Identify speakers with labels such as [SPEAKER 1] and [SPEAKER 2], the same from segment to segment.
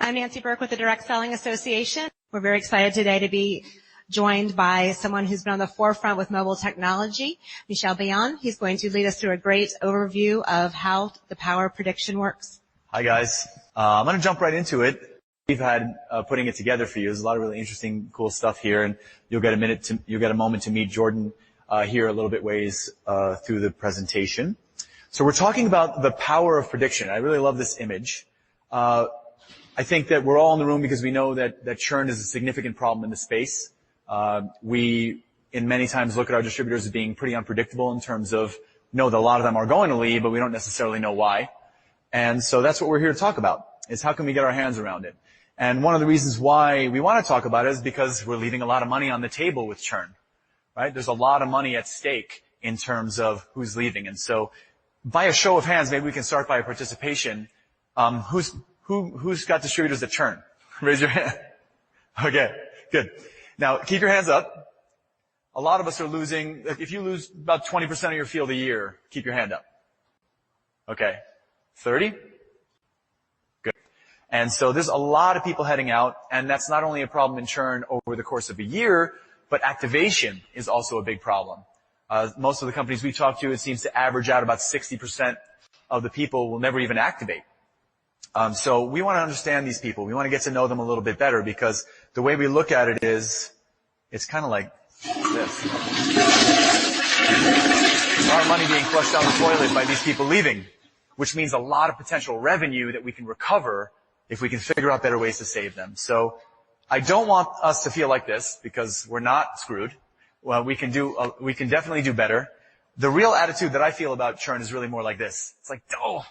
[SPEAKER 1] I'm Nancy Burke with the Direct Selling Association. We're very excited today to be joined by someone who's been on the forefront with mobile technology, Michel Bayon. He's going to lead us through a great overview of how the power of prediction works.
[SPEAKER 2] Hi, guys. I'm going to jump right into it. We've had putting it together for you. There's a lot of really interesting, cool stuff here, and you'll get a moment to meet Jordan here a little bit ways through the presentation. So we're talking about the power of prediction. I really love this image. I think that we're all in the room because we know that churn is a significant problem in the space. We, in many times, look at our distributors as being pretty unpredictable in terms of know that a lot of them are going to leave, but we don't necessarily know why. And so that's what we're here to talk about, is how can we get our hands around it. And one of the reasons why we want to talk about it is because we're leaving a lot of money on the table with churn, right? There's a lot of money at stake in terms of who's leaving. And so by a show of hands, maybe we can start by a participation. Who's got distributors that churn? Raise your hand. Okay, good. Now, keep your hands up. A lot of us are losing. If you lose about 20% of your field a year, keep your hand up. Okay. 30? Good. And so there's a lot of people heading out, and that's not only a problem in churn over the course of a year, but activation is also a big problem. Most of the companies we talk to, it seems to average out about 60% of the people will never even activate. So we want to understand these people. We want to get to know them a little bit better, because the way we look at it is, it's kind of like this. Our money being flushed down the toilet by these people leaving, which means a lot of potential revenue that we can recover if we can figure out better ways to save them. So I don't want us to feel like this, because we're not screwed. Well, we can definitely do better. The real attitude that I feel about churn is really more like this. It's like, oh,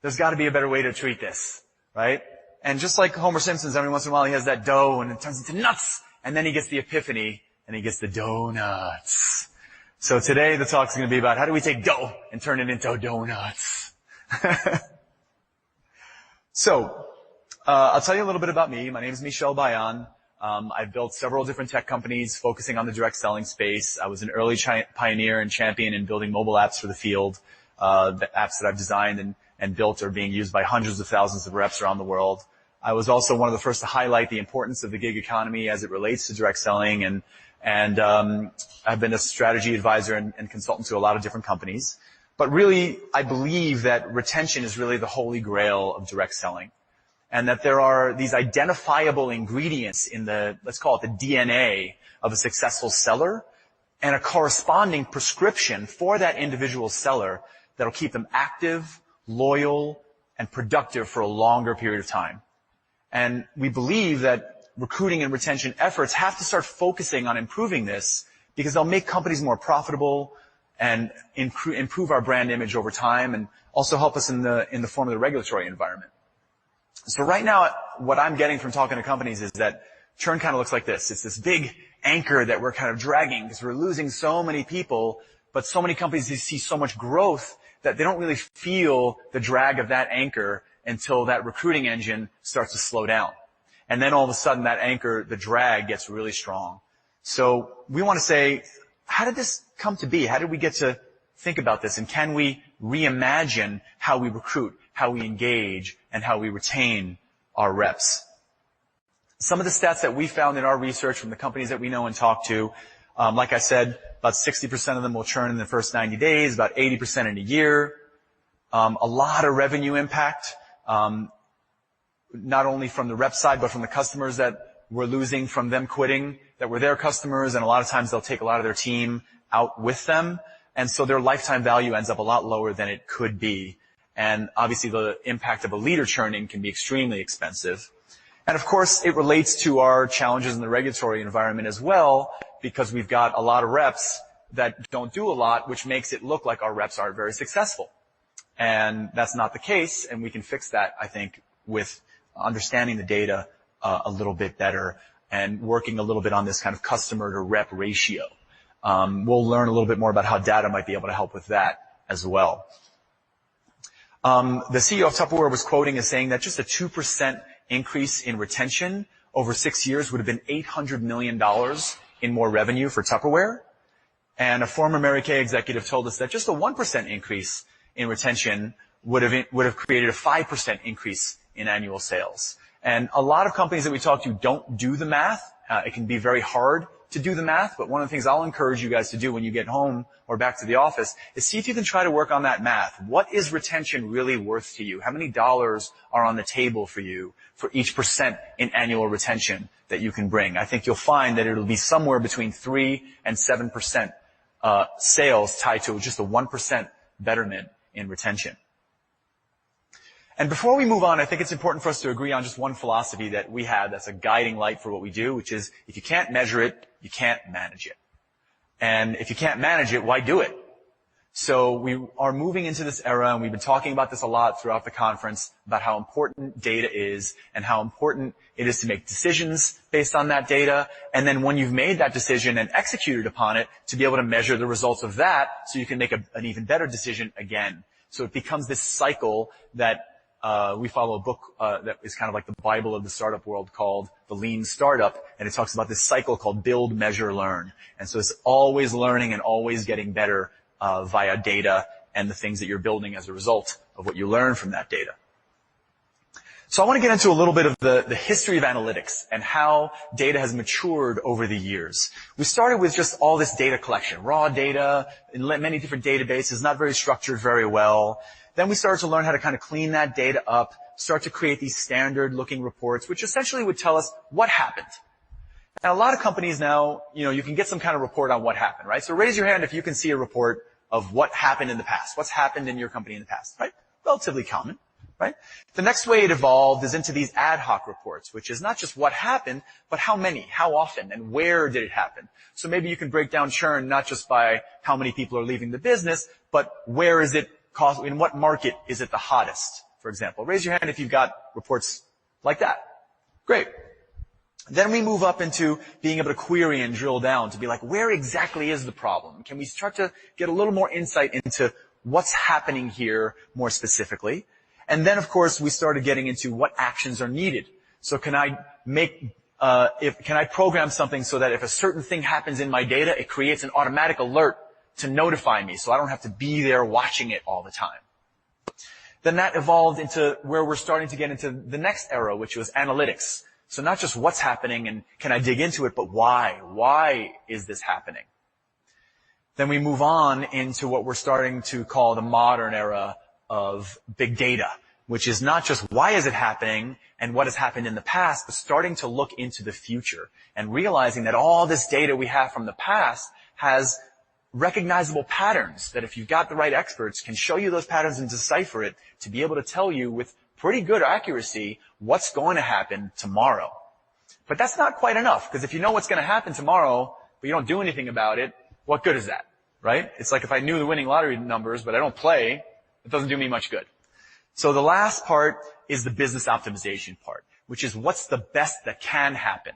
[SPEAKER 2] there's got to be a better way to treat this, right? And just like Homer Simpson's, every once in a while he has that dough and it turns into nuts, and then he gets the epiphany and he gets the donuts. So today the talk is going to be about how do we take dough and turn it into donuts. So I'll tell you a little bit about me. My name is Michel Bayon. I've built several different tech companies focusing on the direct selling space. I was an early pioneer and champion in building mobile apps for the field. The apps that I've designed and built are being used by hundreds of thousands of reps around the world. I was also one of the first to highlight the importance of the gig economy as it relates to direct selling, and I've been a strategy advisor and consultant to a lot of different companies. But really, I believe that retention is really the holy grail of direct selling, and that there are these identifiable ingredients in the, let's call it the DNA of a successful seller, and a corresponding prescription for that individual seller that'll keep them active, loyal, and productive for a longer period of time. And we believe that recruiting and retention efforts have to start focusing on improving this, because they'll make companies more profitable and improve our brand image over time, and also help us in the form of the regulatory environment. So right now, what I'm getting from talking to companies is that churn kind of looks like this. It's this big anchor that we're kind of dragging because we're losing so many people, but so many companies, they see so much growth that they don't really feel the drag of that anchor until that recruiting engine starts to slow down. And then all of a sudden that anchor, the drag, gets really strong. So we want to say, how did this come to be? How did we get to think about this? And can we reimagine how we recruit, how we engage, and how we retain our reps? Some of the stats that we found in our research from the companies that we know and talk to, like I said, about 60% of them will churn in the first 90 days, about 80% in a year. A lot of revenue impact, not only from the rep side, but from the customers that we're losing from them quitting, that were their customers, and a lot of times they'll take a lot of their team out with them. And so their lifetime value ends up a lot lower than it could be. And obviously the impact of a leader churning can be extremely expensive. And of course, it relates to our challenges in the regulatory environment as well, because we've got a lot of reps that don't do a lot, which makes it look like our reps aren't very successful. And that's not the case, and we can fix that, I think, with understanding the data a little bit better and working a little bit on this kind of customer to rep ratio. We'll learn a little bit more about how data might be able to help with that as well. The CEO of Tupperware was quoting as saying that just a 2% increase in retention over 6 years would have been $800 million in more revenue for Tupperware. And a former Mary Kay executive told us that just a 1% increase in retention would have created a 5% increase in annual sales. And a lot of companies that we talk to don't do the math. It can be very hard to do the math, but one of the things I'll encourage you guys to do when you get home or back to the office is see if you can try to work on that math. What is retention really worth to you? How many dollars are on the table for you for each % in annual retention that you can bring? I think you'll find that it'll be somewhere between 3 and 7% sales tied to just a 1% betterment in retention. And before we move on, I think it's important for us to agree on just one philosophy that we have that's a guiding light for what we do, which is if you can't measure it, you can't manage it. And if you can't manage it, why do it? So we are moving into this era, and we've been talking about this a lot throughout the conference, about how important data is and how important it is to make decisions based on that data. And then when you've made that decision and executed upon it, to be able to measure the results of that so you can make an even better decision again. So it becomes this cycle that we follow a book that is kind of like the Bible of the startup world called The Lean Startup, and it talks about this cycle called build, measure, learn. And so it's always learning and always getting better via data and the things that you're building as a result of what you learn from that data. So I want to get into a little bit of the history of analytics and how data has matured over the years. We started with just all this data collection, raw data in many different databases, not very structured very well. Then we started to learn how to kind of clean that data up, start to create these standard-looking reports, which essentially would tell us what happened. Now, a lot of companies now, you can get some kind of report on what happened, right? So raise your hand if you can see a report of what happened in the past. What's happened in your company in the past, right? Relatively common, right? The next way it evolved is into these ad hoc reports, which is not just what happened, but how many, how often, and where did it happen. So maybe you can break down churn not just by how many people are leaving the business, but where is it, in what market is it the hottest, for example. Raise your hand if you've got reports like that. Great. Then we move up into being able to query and drill down to be like, where exactly is the problem? Can we start to get a little more insight into what's happening here more specifically? And then, of course, we started getting into what actions are needed. So can I program something so that if a certain thing happens in my data, it creates an automatic alert to notify me so I don't have to be there watching it all the time. Then that evolved into where we're starting to get into the next era, which was analytics. So not just what's happening and can I dig into it, but why? Why is this happening? Then we move on into what we're starting to call the modern era of big data, which is not just why is it happening and what has happened in the past, but starting to look into the future and realizing that all this data we have from the past has recognizable patterns that if you've got the right experts can show you those patterns and decipher it to be able to tell you with pretty good accuracy what's going to happen tomorrow. But that's not quite enough, because if you know what's going to happen tomorrow, but you don't do anything about it, what good is that, right? It's like if I knew the winning lottery numbers, but I don't play, it doesn't do me much good. So the last part is the business optimization part, which is what's the best that can happen.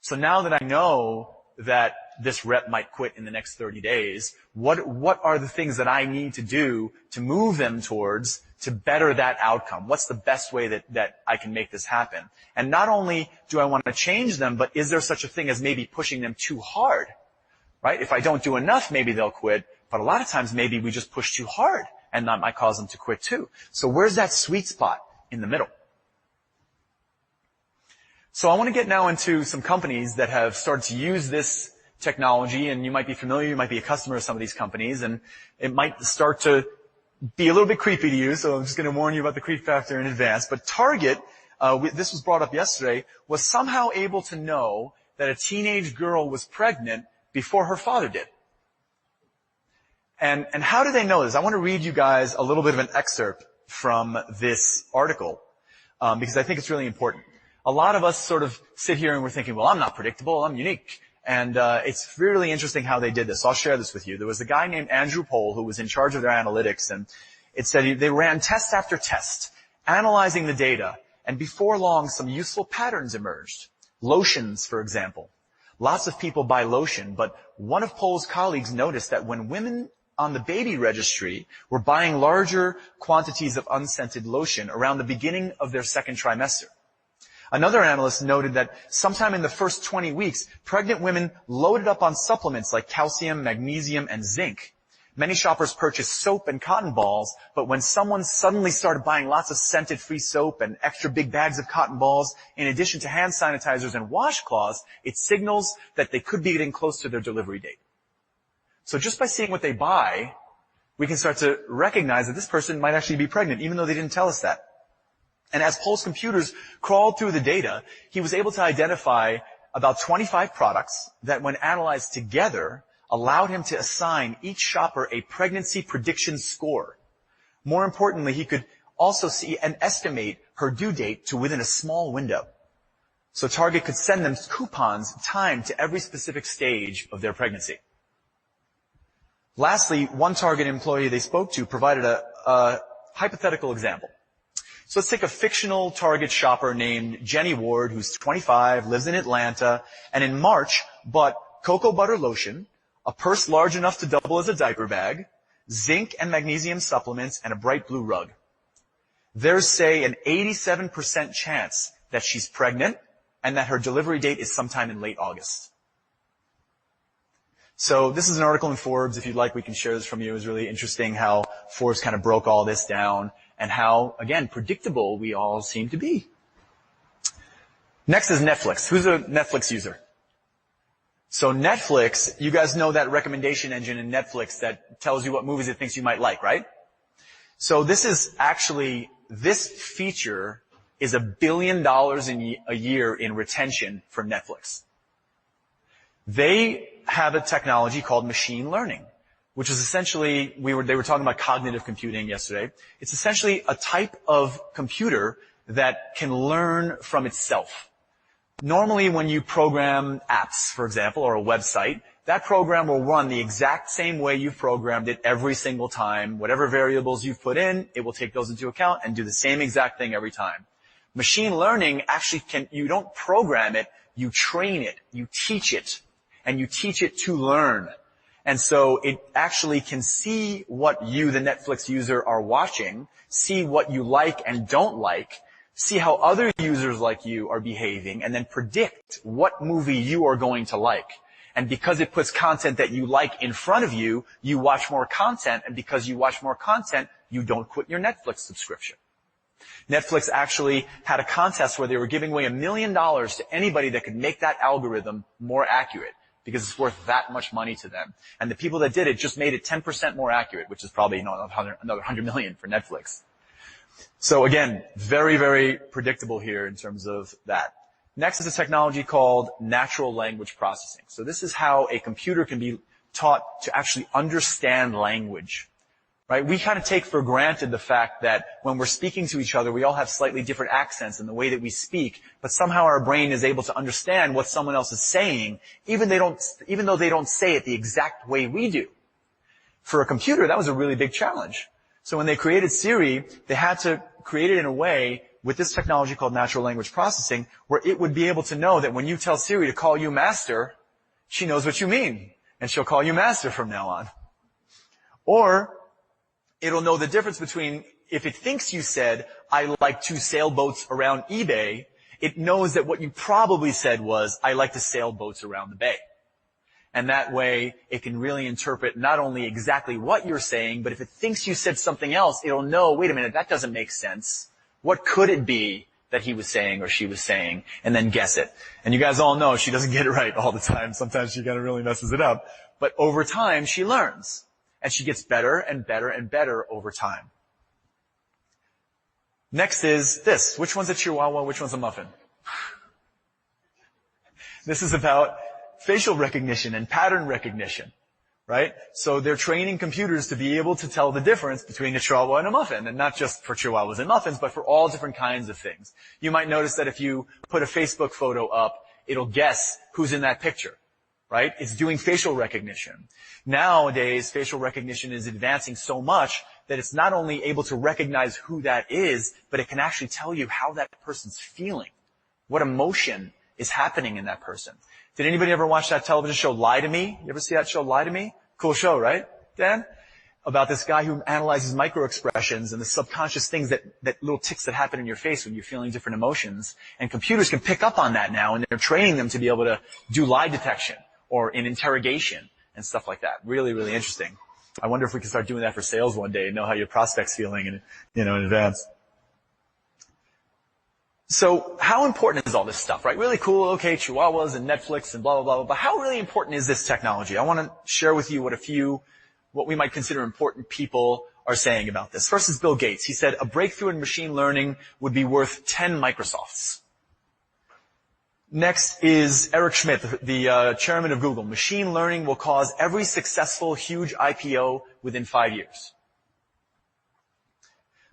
[SPEAKER 2] So now that I know that this rep might quit in the next 30 days, what are the things that I need to do to move them towards to better that outcome? What's the best way that I can make this happen? And not only do I want to change them, but is there such a thing as maybe pushing them too hard, right? If I don't do enough, maybe they'll quit, but a lot of times maybe we just push too hard and that might cause them to quit too. So where's that sweet spot in the middle? So I want to get now into some companies that have started to use this technology, and you might be familiar, you might be a customer of some of these companies, and it might start to be a little bit creepy to you, so I'm just going to warn you about the creep factor in advance. But Target, this was brought up yesterday, was somehow able to know that a teenage girl was pregnant before her father did. And how do they know this? I want to read you guys a little bit of an excerpt from this article, because I think it's really important. A lot of us sort of sit here and we're thinking, well, I'm not predictable, I'm unique. And it's really interesting how they did this. I'll share this with you. There was a guy named Andrew Pohl who was in charge of their analytics, and it said they ran test after test, analyzing the data, and before long, some useful patterns emerged. Lotions, for example. Lots of people buy lotion, but one of Pohl's colleagues noticed that when women on the baby registry were buying larger quantities of unscented lotion around the beginning of their second trimester. Another analyst noted that sometime in the first 20 weeks, pregnant women loaded up on supplements like calcium, magnesium, and zinc. Many shoppers purchase soap and cotton balls, but when someone suddenly started buying lots of scented free soap and extra big bags of cotton balls, in addition to hand sanitizers and washcloths, it signals that they could be getting close to their delivery date. So just by seeing what they buy, we can start to recognize that this person might actually be pregnant, even though they didn't tell us that. And as Paul's computers crawled through the data, he was able to identify about 25 products that, when analyzed together, allowed him to assign each shopper a pregnancy prediction score. More importantly, he could also see and estimate her due date to within a small window. So Target could send them coupons timed to every specific stage of their pregnancy. Lastly, one Target employee they spoke to provided a hypothetical example. So let's take a fictional Target shopper named Jenny Ward, who's 25, lives in Atlanta, and in March bought cocoa butter lotion, a purse large enough to double as a diaper bag, zinc and magnesium supplements, and a bright blue rug. There's, say, an 87% chance that she's pregnant and that her delivery date is sometime in late August. So this is an article in Forbes. If you'd like, we can share this from you. It was really interesting how Forbes kind of broke all this down and how, again, predictable we all seem to be. Next is Netflix. Who's a Netflix user? So Netflix, you guys know that recommendation engine in Netflix that tells you what movies it thinks you might like, right? So this feature is $1 billion a year in retention for Netflix. They have a technology called machine learning, which is essentially, they were talking about cognitive computing yesterday. It's essentially a type of computer that can learn from itself. Normally, when you program apps, for example, or a website, that program will run the exact same way you've programmed it every single time. Whatever variables you've put in, it will take those into account and do the same exact thing every time. Machine learning actually you don't program it, you train it, you teach it, and you teach it to learn. And so it actually can see what you, the Netflix user, are watching, see what you like and don't like, see how other users like you are behaving, and then predict what movie you are going to like. And because it puts content that you like in front of you, you watch more content, and because you watch more content, you don't quit your Netflix subscription. Netflix actually had a contest where they were giving away $1 million to anybody that could make that algorithm more accurate, because it's worth that much money to them. And the people that did it just made it 10% more accurate, which is probably another $100 million for Netflix. So again, very, very predictable here in terms of that. Next is a technology called natural language processing. So this is how a computer can be taught to actually understand language, right? We kind of take for granted the fact that when we're speaking to each other, we all have slightly different accents in the way that we speak, but somehow our brain is able to understand what someone else is saying, even though they don't say it the exact way we do. For a computer, that was a really big challenge. So when they created Siri, they had to create it in a way with this technology called natural language processing where it would be able to know that when you tell Siri to call you master, she knows what you mean, and she'll call you master from now on. Or it'll know the difference between if it thinks you said, I like to sail boats around eBay, it knows that what you probably said was, I like to sail boats around the bay. And that way, it can really interpret not only exactly what you're saying, but if it thinks you said something else, it'll know, wait a minute, that doesn't make sense. What could it be that he was saying or she was saying? And then guess it. And you guys all know she doesn't get it right all the time. Sometimes she kind of really messes it up. But over time, she learns. And she gets better and better and better over time. Next is this. Which one's a Chihuahua? Which one's a muffin? This is about facial recognition and pattern recognition, right? So they're training computers to be able to tell the difference between a Chihuahua and a muffin, and not just for Chihuahuas and muffins, but for all different kinds of things. You might notice that if you put a Facebook photo up, it'll guess who's in that picture, right? It's doing facial recognition. Nowadays, facial recognition is advancing so much that it's not only able to recognize who that is, but it can actually tell you how that person's feeling, what emotion is happening in that person. Did anybody ever watch that television show, Lie to Me? You ever see that show, Lie to Me? Cool show, right, Dan? About this guy who analyzes microexpressions and the subconscious things that little ticks that happen in your face when you're feeling different emotions. And computers can pick up on that now, and they're training them to be able to do lie detection or in interrogation and stuff like that. Really, really interesting. I wonder if we can start doing that for sales one day and know how your prospect's feeling in advance. So how important is all this stuff, right? Really cool, okay, Chihuahuas and Netflix and blah, blah, blah, blah. But how really important is this technology? I want to share with you what we might consider important people are saying about this. First is Bill Gates. He said, a breakthrough in machine learning would be worth 10 Microsofts. Next is Eric Schmidt, the chairman of Google. Machine learning will cause every successful huge IPO within 5 years.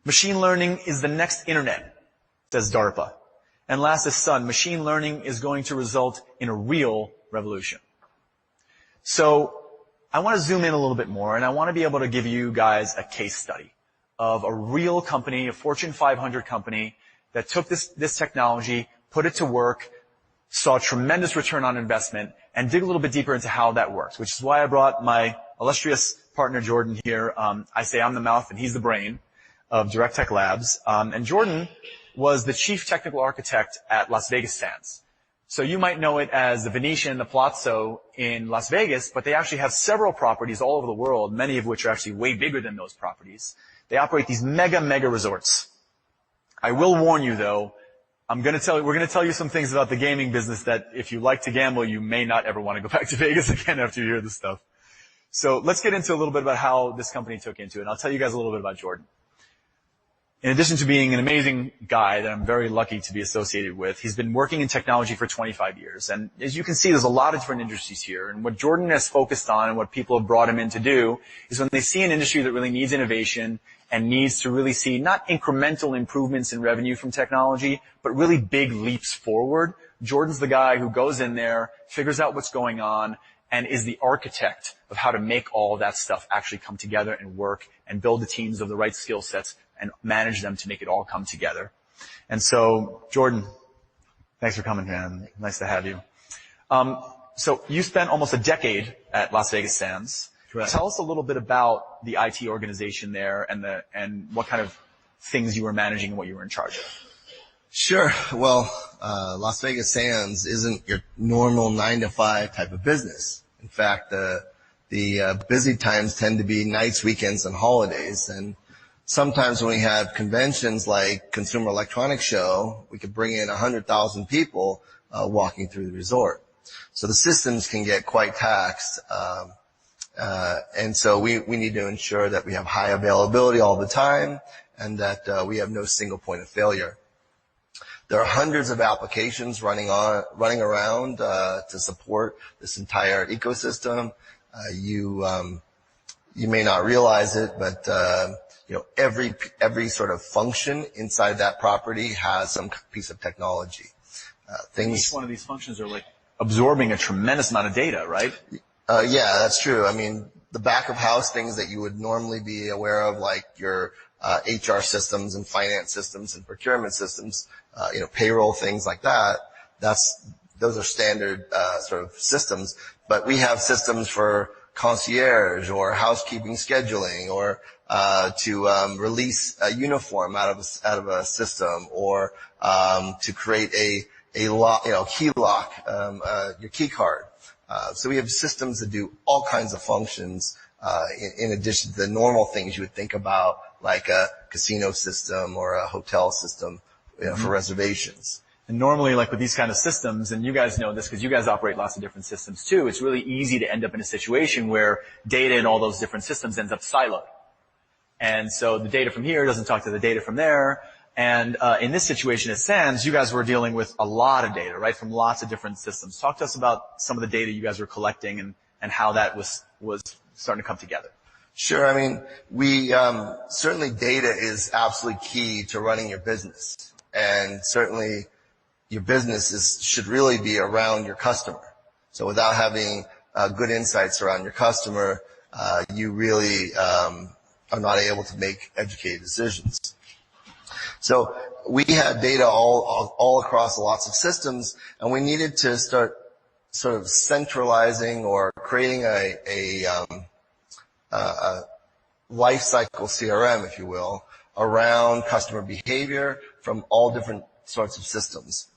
[SPEAKER 2] Machine learning is the next internet, says DARPA. And last is Sun. Machine learning is going to result in a real revolution. So I want to zoom in a little bit more, and I want to be able to give you guys a case study of a real company, a Fortune 500 company, that took this technology, put it to work, saw tremendous return on investment, and dig a little bit deeper into how that works, which is why I brought my illustrious partner, Jordan, here. I say I'm the mouth and he's the brain of Direct Tech Labs. And Jordan was the chief technical architect at Las Vegas Sands. So you might know it as the Venetian, the Palazzo in Las Vegas, but they actually have several properties all over the world, many of which are actually way bigger than those properties. They operate these mega resorts. I will warn you, though, we're going to tell you some things about the gaming business that if you like to gamble, you may not ever want to go back to Vegas again after you hear this stuff. So let's get into a little bit about how this company took into it, and I'll tell you guys a little bit about Jordan. In addition to being an amazing guy that I'm very lucky to be associated with, he's been working in technology for 25 years. And as you can see, there's a lot of different industries here. And what Jordan has focused on and what people have brought him in to do is when they see an industry that really needs innovation and needs to really see not incremental improvements in revenue from technology, but really big leaps forward, Jordan's the guy who goes in there, figures out what's going on, and is the architect of how to make all of that stuff actually come together and work and build the teams of the right skill sets and manage them to make it all come together. And so, Jordan, thanks for coming, man. Nice to have you. So you spent almost a decade at Las Vegas Sands. Correct. Tell us a little bit about the IT organization there and what kind of things you were managing and what you were in charge of.
[SPEAKER 3] Sure. Well, Las Vegas Sands isn't your normal 9-to-5 type of business. In fact, the busy times tend to be nights, weekends, and holidays. And sometimes when we have conventions like Consumer Electronics Show, we could bring in 100,000 people walking through the resort. So the systems can get quite taxed. And so we need to ensure that we have high availability all the time and that we have no single point of failure. There are hundreds of applications running around to support this entire ecosystem. You may not realize it, but every sort of function inside that property has some piece of technology.
[SPEAKER 2] Each one of these functions are like absorbing a tremendous amount of data, right?
[SPEAKER 3] Yeah, that's true. I mean, the back of house things that you would normally be aware of, like your HR systems and finance systems and procurement systems, payroll, things like that. Those are standard sort of systems. But we have systems for concierge or housekeeping scheduling or to release a uniform out of a system or to create a lock, key lock, your key card. So we have systems that do all kinds of functions in addition to the normal things you would think about, like a casino system or a hotel system for reservations.
[SPEAKER 2] And normally, like with these kind of systems, and you guys know this because you guys operate lots of different systems too, it's really easy to end up in a situation where data in all those different systems ends up siloed. And so the data from here doesn't talk to the data from there. And in this situation at Sands, you guys were dealing with a lot of data, right, from lots of different systems. Talk to us about some of the data you guys were collecting and how that was starting to come together.
[SPEAKER 3] Sure. I mean, we certainly data is absolutely key to running your business. And certainly your business should really be around your customer. So without having good insights around your customer, you really are not able to make educated decisions. So we had data all across lots of systems, and we needed to start sort of centralizing or creating a life cycle CRM, if you will, around customer behavior from all different sorts of systems.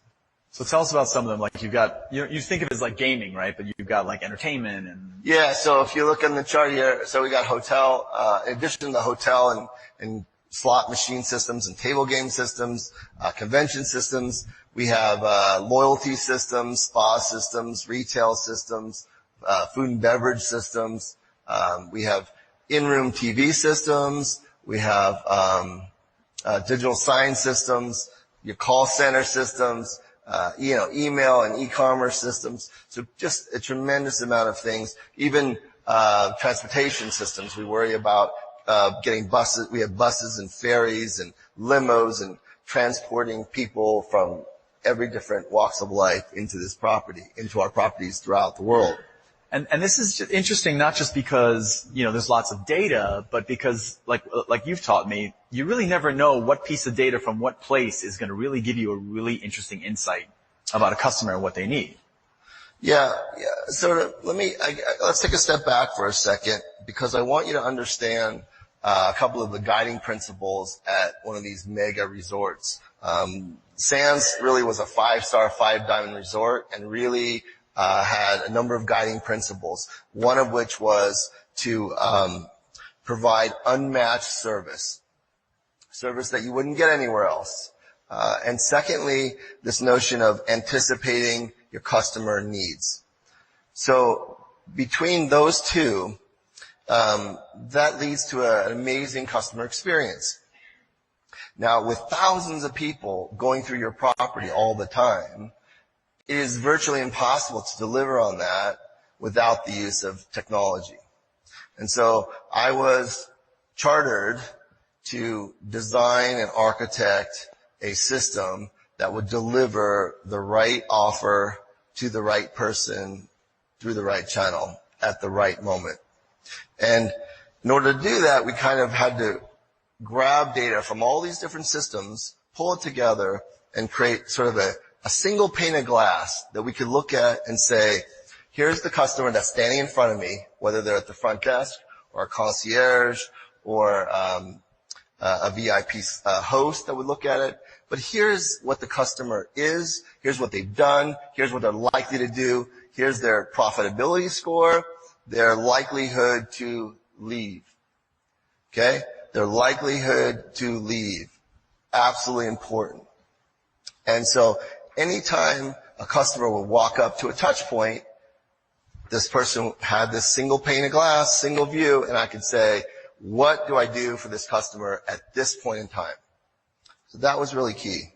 [SPEAKER 2] So tell us about some of them. Like you've got, you think of it as like gaming, right? But you've got like entertainment and...
[SPEAKER 3] Yeah, so if you look on the chart here, so we got hotel, in addition to the hotel and slot machine systems and table game systems, convention systems, we have loyalty systems, spa systems, retail systems, food and beverage systems. We have in-room TV systems. We have digital sign systems, your call center systems, email and e-commerce systems. So just a tremendous amount of things. Even transportation systems. We worry about getting buses. We have buses and ferries and limos and transporting people from every different walks of life into our properties throughout the world.
[SPEAKER 2] And this is just interesting, not just because, there's lots of data, but because, like you've taught me, you really never know what piece of data from what place is going to really give you a really interesting insight about a customer and what they need.
[SPEAKER 3] Yeah. So let's take a step back for a second, because I want you to understand a couple of the guiding principles at one of these mega resorts. Sands really was a 5-star, 5-diamond resort, and really had a number of guiding principles, one of which was to provide unmatched service that you wouldn't get anywhere else. And secondly, this notion of anticipating your customer needs. So between those two, that leads to an amazing customer experience. Now, with thousands of people going through your property all the time, it is virtually impossible to deliver on that without the use of technology. And so I was chartered to design and architect a system that would deliver the right offer to the right person through the right channel at the right moment. And in order to do that, we kind of had to grab data from all these different systems, pull it together, and create sort of a single pane of glass that we could look at and say, here's the customer that's standing in front of me, whether they're at the front desk or a concierge or a VIP host that would look at it. But here's what the customer is, here's what they've done, here's what they're likely to do, here's their profitability score, their likelihood to leave. Okay? Their likelihood to leave. Absolutely important. And so anytime a customer would walk up to a touch point, this person had this single pane of glass, single view, and I could say, what do I do for this customer at this point in time? So that was really key.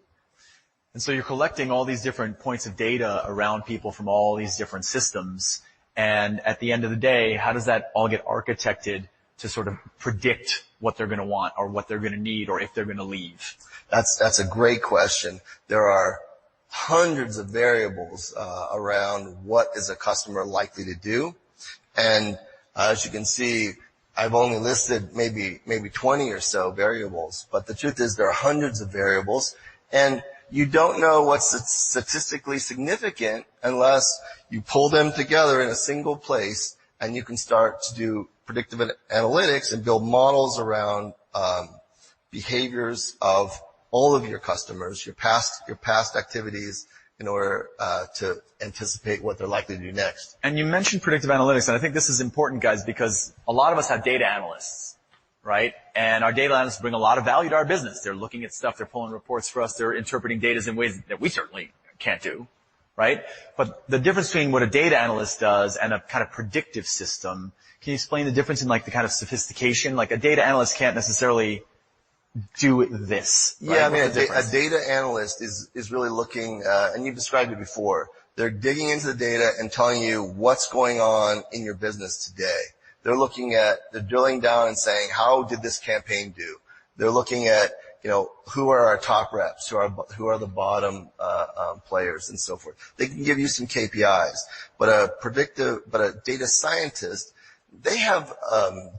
[SPEAKER 2] And so you're collecting all these different points of data around people from all these different systems. And at the end of the day, how does that all get architected to sort of predict what they're going to want or what they're going to need or if they're going to leave?
[SPEAKER 3] That's a great question. There are hundreds of variables around what is a customer likely to do. And as you can see, I've only listed maybe 20 or so variables, but the truth is there are hundreds of variables, and you don't know what's statistically significant unless you pull them together in a single place, and you can start to do predictive analytics and build models around behaviors of all of your customers, your past activities, in order to anticipate what they're likely to do next.
[SPEAKER 2] And you mentioned predictive analytics, and I think this is important, guys, because a lot of us have data analysts, right? And our data analysts bring a lot of value to our business. They're looking at stuff, they're pulling reports for us, they're interpreting data in ways that we certainly can't do, right? But the difference between what a data analyst does and a kind of predictive system, can you explain the difference in like the kind of sophistication? Like a data analyst can't necessarily do this. Right?
[SPEAKER 3] Yeah, I mean, a data analyst is really looking, and you've described it before. They're digging into the data and telling you what's going on in your business today. They're drilling down and saying, how did this campaign do? They're looking at, who are our top reps, who are the bottom players, and so forth. They can give you some KPIs, but a data scientist, they have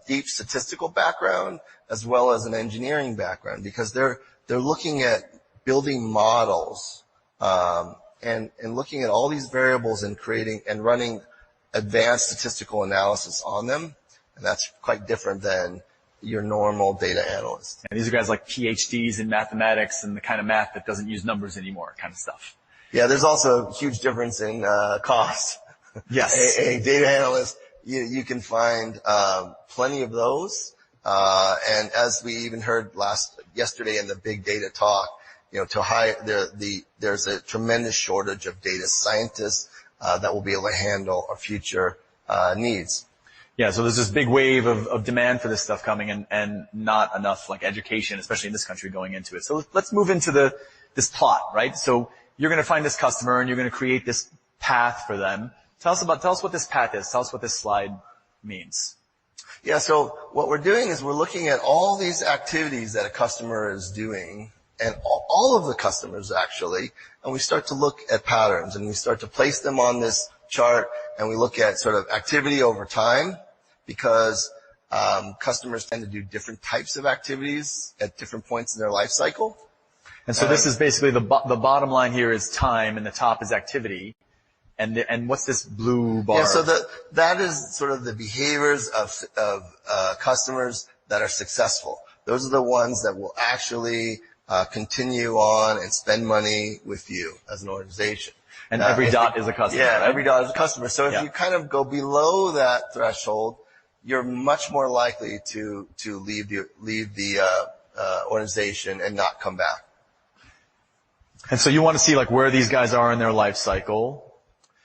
[SPEAKER 3] deep statistical background as well as an engineering background, because they're looking at building models and looking at all these variables and creating and running advanced statistical analysis on them, and that's quite different than your normal data analyst.
[SPEAKER 2] And these are guys like PhDs in mathematics and the kind of math that doesn't use numbers anymore kind of stuff.
[SPEAKER 3] Yeah, there's also a huge difference in cost.
[SPEAKER 2] Yes.
[SPEAKER 3] A data analyst, you can find plenty of those. And as we even heard yesterday in the big data talk, there's a tremendous shortage of data scientists that will be able to handle our future needs.
[SPEAKER 2] Yeah, so there's this big wave of demand for this stuff coming and not enough like education, especially in this country, going into it. So let's move into this plot, right? So you're going to find this customer and you're going to create this path for them. Tell us what this path is. Tell us what this slide means.
[SPEAKER 3] Yeah, so what we're doing is we're looking at all these activities that a customer is doing, and all of the customers actually, and we start to look at patterns, and we start to place them on this chart, and we look at sort of activity over time, because customers tend to do different types of activities at different points in their life cycle.
[SPEAKER 2] And so this is basically the bottom line here is time, and the top is activity. And what's this blue bar?
[SPEAKER 3] Yeah, so that is sort of the behaviors of customers that are successful. Those are the ones that will actually continue on and spend money with you as an organization.
[SPEAKER 2] And every dot is a customer.
[SPEAKER 3] Yeah,
[SPEAKER 2] right?
[SPEAKER 3] every dot is a customer. So if you kind of go below that threshold, you're much more likely to leave the organization and not come back.
[SPEAKER 2] And so you want to see like where these guys are in their life cycle.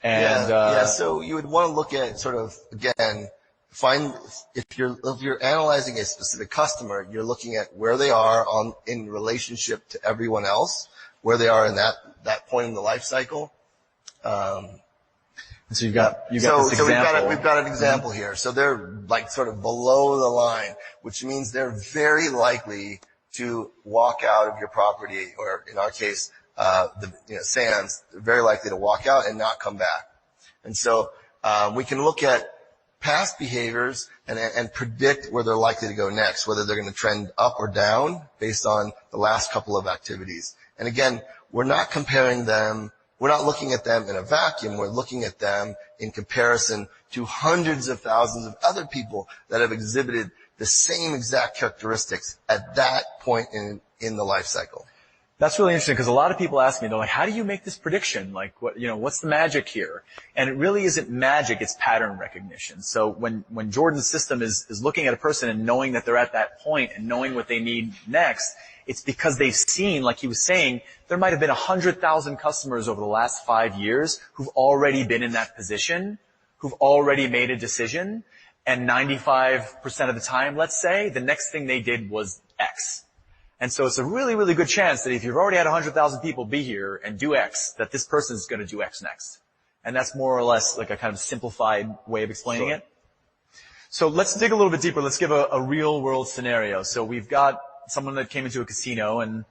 [SPEAKER 2] And
[SPEAKER 3] so you would want to look at sort of, again, if you're analyzing a specific customer, you're looking at where they are in relationship to everyone else, where they are in that point in the life cycle.
[SPEAKER 2] So you've got this example.
[SPEAKER 3] We've got an example here. So they're like sort of below the line, which means they're very likely to walk out of your property, or in our case, Sands, very likely to walk out and not come back. And so we can look at past behaviors and predict where they're likely to go next, whether they're going to trend up or down based on the last couple of activities. And again, we're not comparing them, we're not looking at them in a vacuum, we're looking at them in comparison to hundreds of thousands of other people that have exhibited the same exact characteristics at that point in the life cycle.
[SPEAKER 2] That's really interesting, because a lot of people ask me, they're like, how do you make this prediction? Like, what's the magic here? And it really isn't magic, it's pattern recognition. So when Jordan's system is looking at a person and knowing that they're at that point and knowing what they need next, it's because they've seen, like he was saying, there might have been 100,000 customers over the last 5 years who've already been in that position, who've already made a decision, and 95% of the time, let's say, the next thing they did was X. And so it's a really, really good chance that if you've already had 100,000 people be here and do X, that this person is going to do X next. And that's more or less like a kind of simplified way of explaining it. So let's dig a little bit deeper. Let's give a real world scenario. So we've got someone that came into a casino, and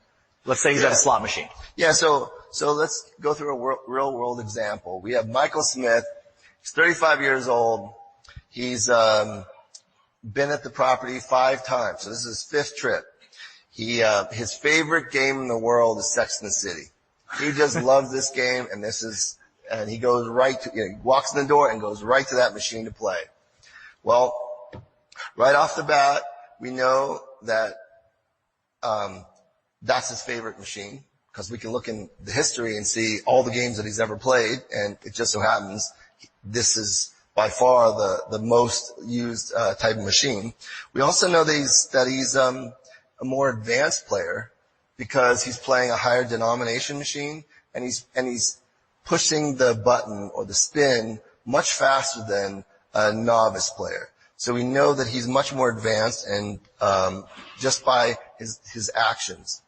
[SPEAKER 2] let's say he's at a slot machine.
[SPEAKER 3] Yeah, so let's go through a real world example. We have Michael Smith. He's 35 years old. He's been at the property 5 times. So this is his 5th trip. His favorite game in the world is Sex and the City. He just loves this game, and he goes he walks in the door and goes right to that machine to play. Well, right off the bat, we know that, that's his favorite machine, because we can look in the history and see all the games that he's ever played, and it just so happens this is by far the most used, type of machine. We also know that he's a more advanced player, because he's playing a higher denomination machine, and he's pushing the button or the spin much faster than a novice player. So we know that he's much more advanced, and just by his actions.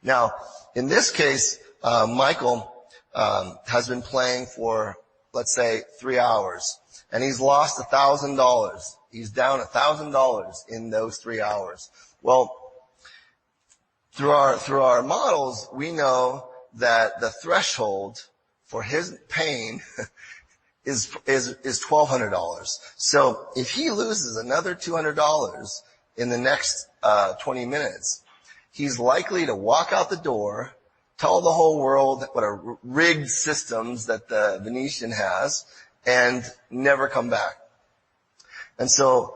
[SPEAKER 3] Now, in this case, Michael has been playing for, let's say, 3 hours, and he's lost $1,000. He's down $1,000 in those 3 hours. Well, through our models, we know that the threshold for his pain is $1,200. So if he loses another $200 in the next 20 minutes, he's likely to walk out the door, tell the whole world what a rigged systems that the Venetian has, and never come back. And so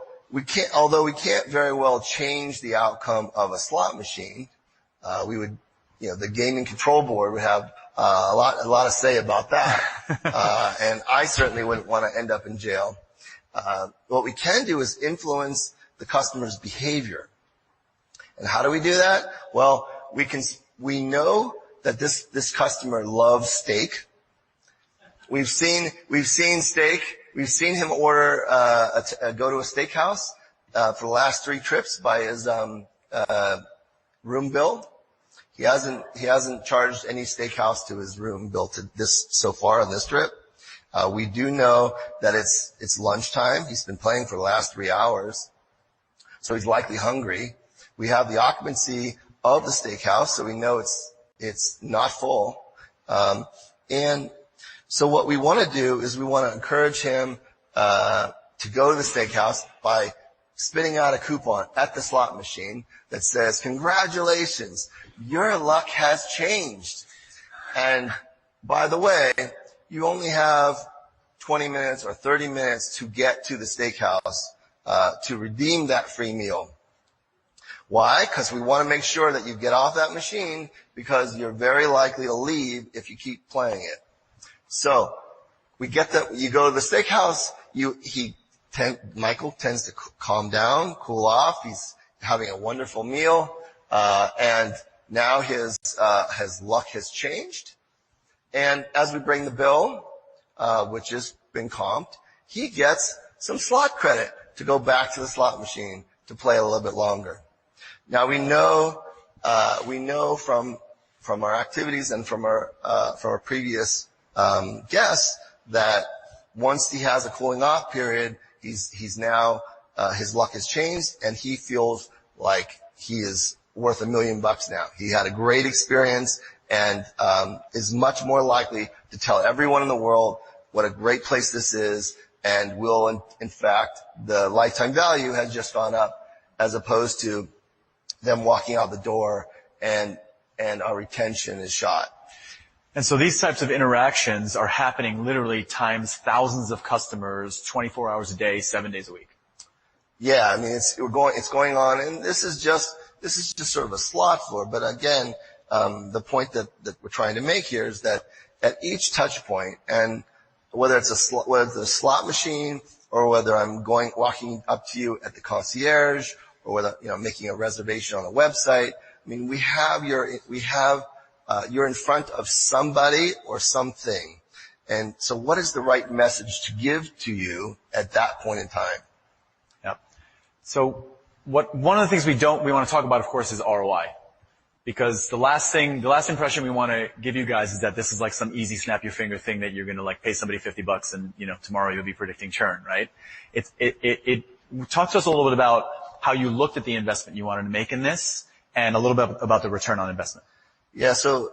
[SPEAKER 3] although we can't very well change the outcome of a slot machine, we would, the gaming control board would have A lot to say about that. And I certainly wouldn't want to end up in jail. What we can do is influence the customer's behavior. And how do we do that? Well, we know that this customer loves steak. We've seen steak. We've seen him order, go to a steakhouse, for the last 3 trips by his, room bill. He hasn't charged any steakhouse to his room bill so far on this trip. We do know that it's lunchtime. He's been playing for the last 3 hours, so he's likely hungry. We have the occupancy of the steakhouse, so we know it's not full. And so what we want to do is we want to encourage him to go to the steakhouse by spitting out a coupon at the slot machine that says, "Congratulations, your luck has changed. And by the way, you only have 20 minutes or 30 minutes to get to the steakhouse to redeem that free meal." Why? Because we want to make sure that you get off that machine, because you're very likely to leave if you keep playing it. So you go to the steakhouse, Michael tends to calm down, cool off. He's having a wonderful meal, and now his luck has changed. And as we bring the bill, which has been comped, he gets some slot credit to go back to the slot machine to play a little bit longer. Now we know from our activities and from our previous guests that once he has a cooling off period, he's now his luck has changed, and he feels like he is worth $1 million now. He had a great experience and is much more likely to tell everyone in the world what a great place this is, and will, in fact, the lifetime value has just gone up, as opposed to them walking out the door and our retention is shot.
[SPEAKER 2] And so these types of interactions are happening literally times thousands of customers, 24 hours a day, 7 days a week.
[SPEAKER 3] Yeah, I mean, it's going on, and this is just sort of a slot floor. But again, the point that we're trying to make here is that at each touch point, and whether it's a slot machine, or whether I'm walking up to you at the concierge, or whether, making a reservation on a website, I mean, you're in front of somebody or something. And so what is the right message to give to you at that point in time?
[SPEAKER 2] Yep. So one of the things we want to talk about, of course, is ROI. Because the last impression we want to give you guys is that this is like some easy snap your finger thing that you're going to like pay somebody $50 and, tomorrow you'll be predicting churn, right? Talk to us a little bit about how you looked at the investment you wanted to make in this, and a little bit about the return on investment.
[SPEAKER 3] Yeah, so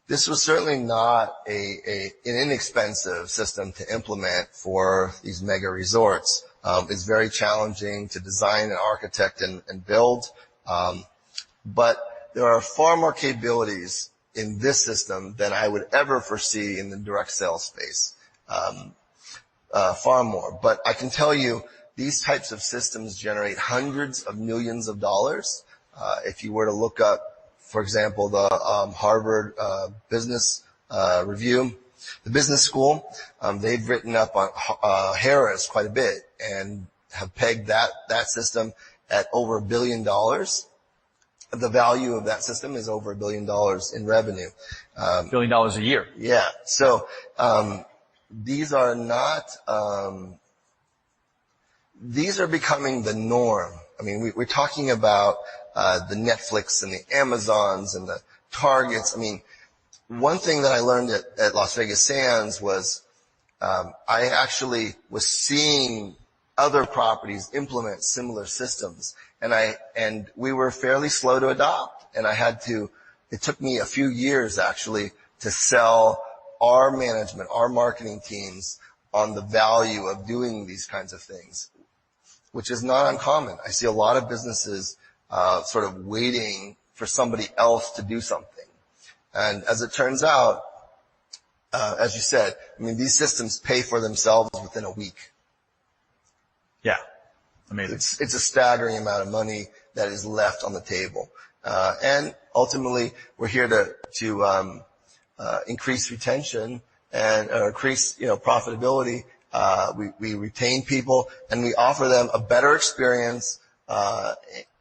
[SPEAKER 3] this was certainly not an inexpensive system to implement for these mega resorts. It's very challenging to design and architect and build, but there are far more capabilities in this system than I would ever foresee in the direct sales space. Far more. But I can tell you, these types of systems generate hundreds of millions of dollars. If you were to look up, for example, the Harvard Business Review, the business school, they've written up on Harris quite a bit and have pegged that system at over $1 billion. The value of that system is over $1 billion in revenue.
[SPEAKER 2] $1 billion a year.
[SPEAKER 3] Yeah. So these are not. These are becoming the norm. I mean, we're talking about the Netflix and the Amazons and the Targets. I mean, one thing that I learned at Las Vegas Sands was I actually was seeing other properties implement similar systems, and we were fairly slow to adopt. And it took me a few years actually to sell our management, our marketing teams on the value of doing these kinds of things, which is not uncommon. I see a lot of businesses sort of waiting for somebody else to do something. And as it turns out, as you said, I mean, these systems pay for themselves within a week.
[SPEAKER 2] Yeah. Amazing.
[SPEAKER 3] It's a staggering amount of money that is left on the table. And ultimately, we're here to increase retention and increase, profitability. We retain people, and we offer them a better experience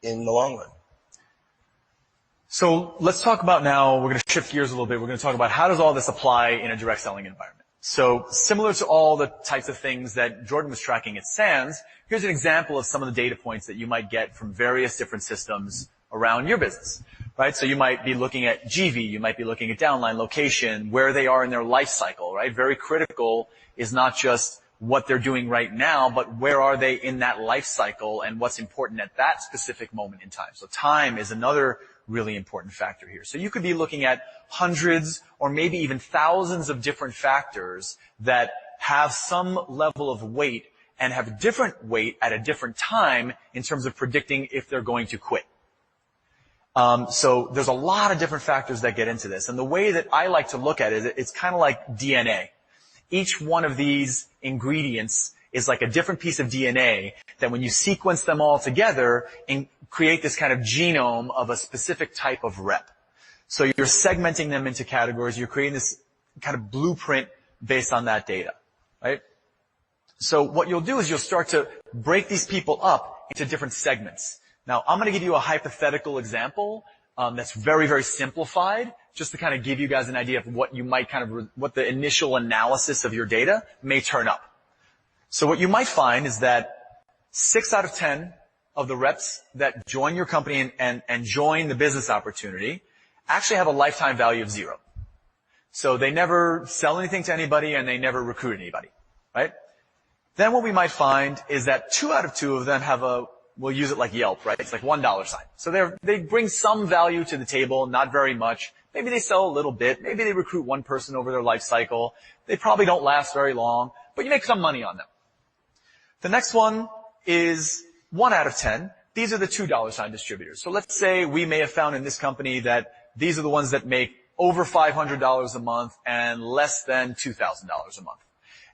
[SPEAKER 3] in the long run.
[SPEAKER 2] So let's talk about now, we're going to shift gears a little bit. We're going to talk about how does all this apply in a direct selling environment. So similar to all the types of things that Jordan was tracking at SANS, here's an example of some of the data points that you might get from various different systems around your business, right? So you might be looking at GV, you might be looking at downline location, where they are in their life cycle, right? Very critical is not just what they're doing right now, but where are they in that life cycle and what's important at that specific moment in time. So time is another really important factor here. So you could be looking at hundreds or maybe even thousands of different factors that have some level of weight and have a different weight at a different time in terms of predicting if they're going to quit. So there's a lot of different factors that get into this. And the way that I like to look at it, it's kind of like DNA. Each one of these ingredients is like a different piece of DNA that when you sequence them all together and create this kind of genome of a specific type of rep. So you're segmenting them into categories. You're creating this kind of blueprint based on that data, right? So what you'll do is you'll start to break these people up into different segments. Now, I'm going to give you a hypothetical example that's very, very simplified, just to kind of give you guys an idea of what you might what the initial analysis of your data may turn up. So what you might find is that 6 out of 10 of the reps that join your company and join the business opportunity actually have a lifetime value of 0. So they never sell anything to anybody and they never recruit anybody, right? Then what we might find is that 2 out of 2 of them have we'll use it like Yelp, right? It's like $1 sign. So they bring some value to the table, not very much. Maybe they sell a little bit. Maybe they recruit one person over their life cycle. They probably don't last very long, but you make some money on them. The next one is 1 out of 10. These are the $2 sign distributors. So let's say we may have found in this company that these are the ones that make over $500 a month and less than $2,000 a month.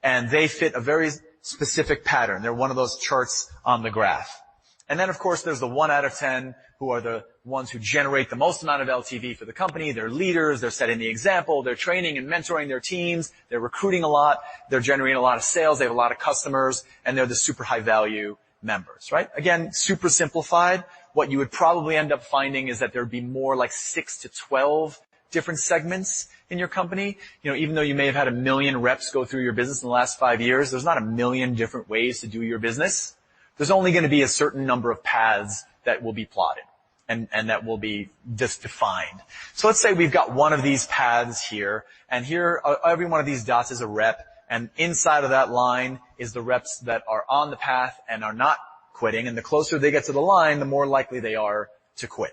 [SPEAKER 2] And they fit a very specific pattern. They're one of those charts on the graph. And then, of course, there's the 1 out of 10 who are the ones who generate the most amount of LTV for the company. They're leaders. They're setting the example. They're training and mentoring their teams. They're recruiting a lot. They're generating a lot of sales. They have a lot of customers. And they're the super high value members, right? Again, super simplified. What you would probably end up finding is that there'd be more like 6 to 12 different segments in your company. Even though you may have had 1 million reps go through your business in the last 5 years, there's not 1 million different ways to do your business. There's only going to be a certain number of paths that will be plotted and that will be just defined. So let's say we've got one of these paths here, and here, every one of these dots is a rep, and inside of that line is the reps that are on the path and are not quitting, and the closer they get to the line, the more likely they are to quit.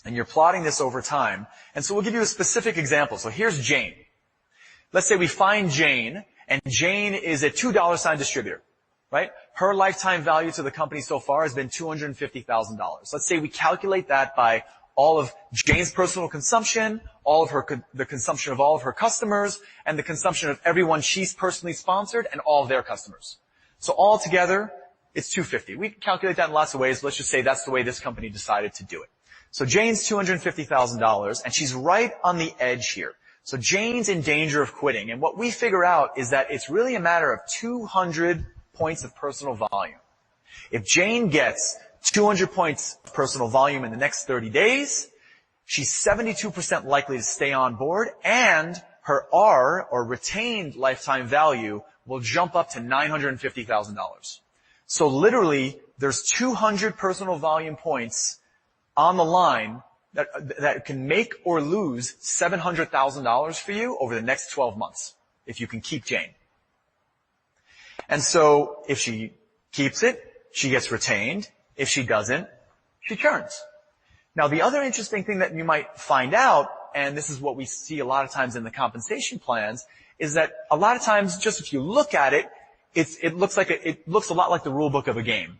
[SPEAKER 2] And you're plotting this over time. And so we'll give you a specific example. So here's Jane. Let's say we find Jane, and Jane is a $2 sign distributor, right? Her lifetime value to the company so far has been $250,000. Let's say we calculate that by all of Jane's personal consumption, the consumption of all of her customers, and the consumption of everyone she's personally sponsored and all of their customers. So all together, it's $250,000. We can calculate that in lots of ways. Let's just say that's the way this company decided to do it. So Jane's $250,000, and she's right on the edge here. So Jane's in danger of quitting. And what we figure out is that it's really a matter of 200 points of personal volume. If Jane gets 200 points of personal volume in the next 30 days, she's 72% likely to stay on board, and her R, or retained lifetime value, will jump up to $950,000. So literally, there's 200 personal volume points on the line that can make or lose $700,000 for you over the next 12 months, if you can keep Jane. And so if she keeps it, she gets retained. If she doesn't, she churns. Now, the other interesting thing that you might find out, and this is what we see a lot of times in the compensation plans, is that a lot of times, just if you look at it, it looks a lot like the rule book of a game.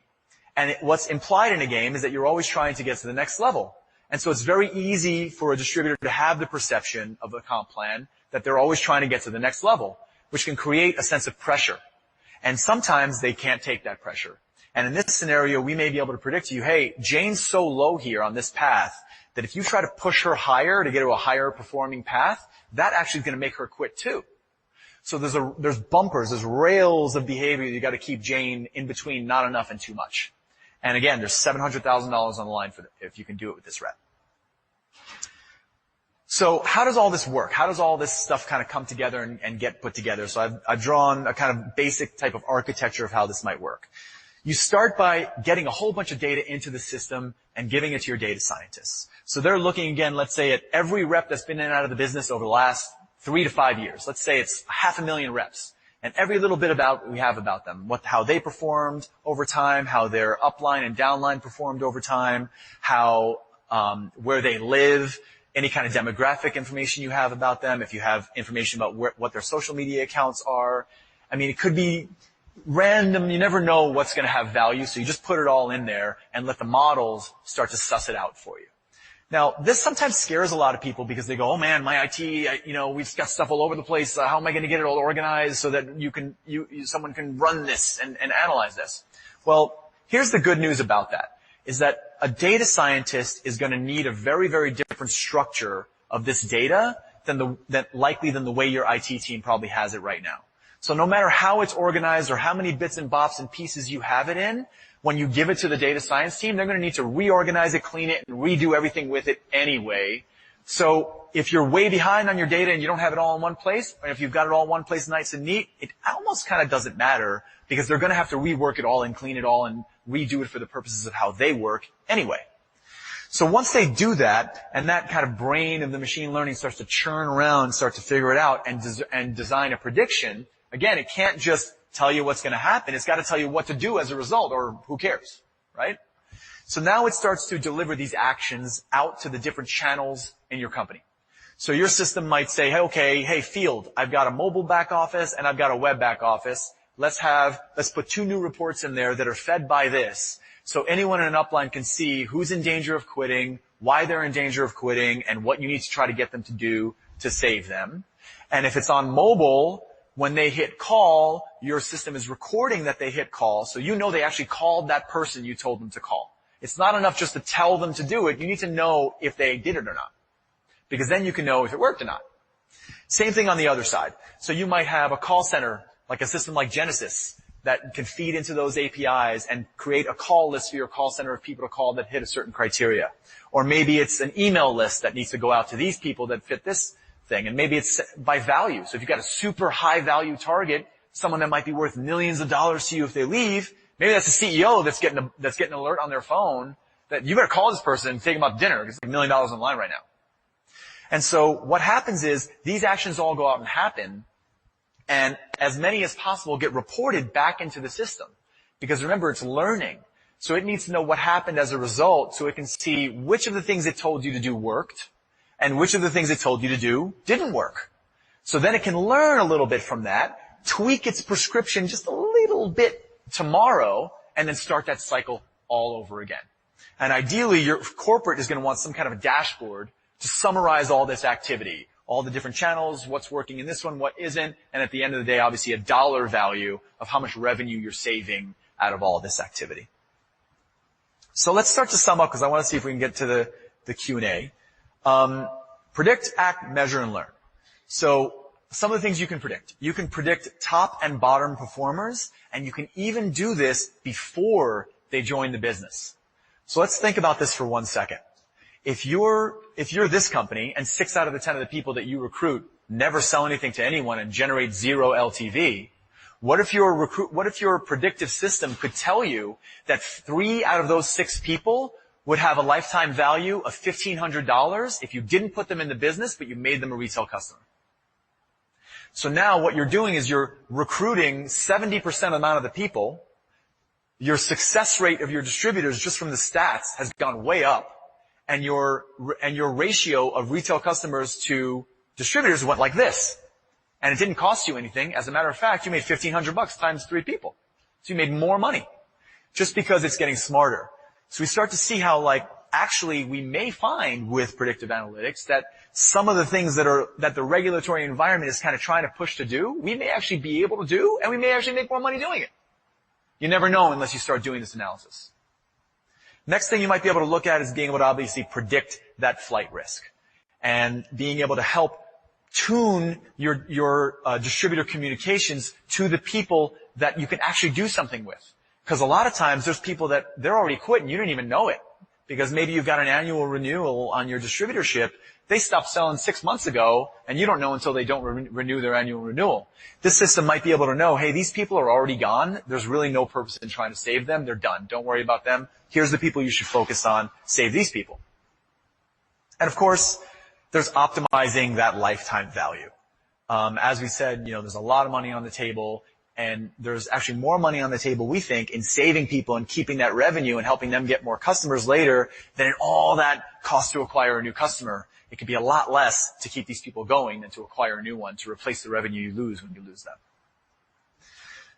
[SPEAKER 2] And what's implied in a game is that you're always trying to get to the next level. And so it's very easy for a distributor to have the perception of a comp plan that they're always trying to get to the next level, which can create a sense of pressure. And sometimes they can't take that pressure. And in this scenario, we may be able to predict to you, hey, Jane's so low here on this path that if you try to push her higher to get to a higher performing path, that actually is going to make her quit too. So there's bumpers, there's rails of behavior you got to keep Jane in between not enough and too much. And again, there's $700,000 on the line if you can do it with this rep. So how does all this work? How does all this stuff kind of come together and get put together? So I've drawn a kind of basic type of architecture of how this might work. You start by getting a whole bunch of data into the system and giving it to your data scientists. So they're looking again, let's say at every rep that's been in and out of the business over the last 3 to 5 years. Let's say it's 500,000 reps. And every little bit we have about them, how they performed over time, how their upline and downline performed over time, where they live, any kind of demographic information you have about them, if you have information about what their social media accounts are. I mean, it could be random. You never know what's going to have value, so you just put it all in there and let the models start to suss it out for you. Now, this sometimes scares a lot of people because they go, oh man, my IT, we've got stuff all over the place. How am I going to get it all organized so that someone can run this and analyze this? Well, here's the good news about that, is that a data scientist is going to need a very, very different structure of this data than the way your IT team probably has it right now. So no matter how it's organized or how many bits and bops and pieces you have it in, when you give it to the data science team, they're going to need to reorganize it, clean it, and redo everything with it anyway. So if you're way behind on your data and you don't have it all in one place, or if you've got it all in one place nice and neat, it almost kind of doesn't matter because they're going to have to rework it all and clean it all and redo it for the purposes of how they work anyway. So once they do that, and that kind of brain of the machine learning starts to churn around, start to figure it out, and design a prediction, again, it can't just tell you what's going to happen. It's got to tell you what to do as a result, or who cares, right? So now it starts to deliver these actions out to the different channels in your company. So your system might say, hey, field, I've got a mobile back office and I've got a web back office. Let's put 2 new reports in there that are fed by this. So anyone in an upline can see who's in danger of quitting, why they're in danger of quitting, and what you need to try to get them to do to save them. And if it's on mobile, when they hit call, your system is recording that they hit call, so you know they actually called that person you told them to call. It's not enough just to tell them to do it. You need to know if they did it or not, because then you can know if it worked or not. Same thing on the other side. So you might have a call center, like a system like Genesis, that can feed into those APIs and create a call list for your call center of people to call that hit a certain criteria. Or maybe it's an email list that needs to go out to these people that fit this thing. And maybe it's by value. So if you've got a super high value target, someone that might be worth millions of dollars to you if they leave, maybe that's a CEO that's getting an alert on their phone that you better call this person and take them out to dinner because it's like $1 million on the line right now. And so what happens is these actions all go out and happen, and as many as possible get reported back into the system. Because remember, it's learning. So it needs to know what happened as a result so it can see which of the things it told you to do worked and which of the things it told you to do didn't work. So then it can learn a little bit from that, tweak its prescription just a little bit tomorrow, and then start that cycle all over again. And ideally, your corporate is going to want some kind of a dashboard to summarize all this activity, all the different channels, what's working in this one, what isn't, and at the end of the day, obviously a dollar value of how much revenue you're saving out of all this activity. So let's start to sum up because I want to see if we can get to the Q&A. Predict, act, measure, and learn. So some of the things you can predict. You can predict top and bottom performers, and you can even do this before they join the business. So let's think about this for 1 second. If you're this company and 6 out of the 10 of the people that you recruit never sell anything to anyone and generate 0 LTV, what if your predictive system could tell you that 3 out of those 6 people would have a lifetime value of $1,500 if you didn't put them in the business, but you made them a retail customer? So now what you're doing is you're recruiting 70% of the amount of the people. Your success rate of your distributors just from the stats has gone way up. And your ratio of retail customers to distributors went like this. And it didn't cost you anything. As a matter of fact, you made $1,500 times 3 people. So you made more money just because it's getting smarter. So we start to see how, actually we may find with predictive analytics that some of the things that the regulatory environment is kind of trying to push to do, we may actually be able to do, and we may actually make more money doing it. You never know unless you start doing this analysis. Next thing you might be able to look at is being able to obviously predict that flight risk and being able to help tune your distributor communications to the people that you can actually do something with. Because a lot of times there's people that they're already quit and you didn't even know it. Because maybe you've got an annual renewal on your distributorship. They stopped selling 6 months ago, and you don't know until they don't renew their annual renewal. This system might be able to know, hey, these people are already gone. There's really no purpose in trying to save them. They're done. Don't worry about them. Here's the people you should focus on. Save these people. And, of course, there's optimizing that lifetime value. As we said, there's a lot of money on the table, and there's actually more money on the table, we think, in saving people and keeping that revenue and helping them get more customers later than in all that cost to acquire a new customer. It could be a lot less to keep these people going than to acquire a new one, to replace the revenue you lose when you lose them.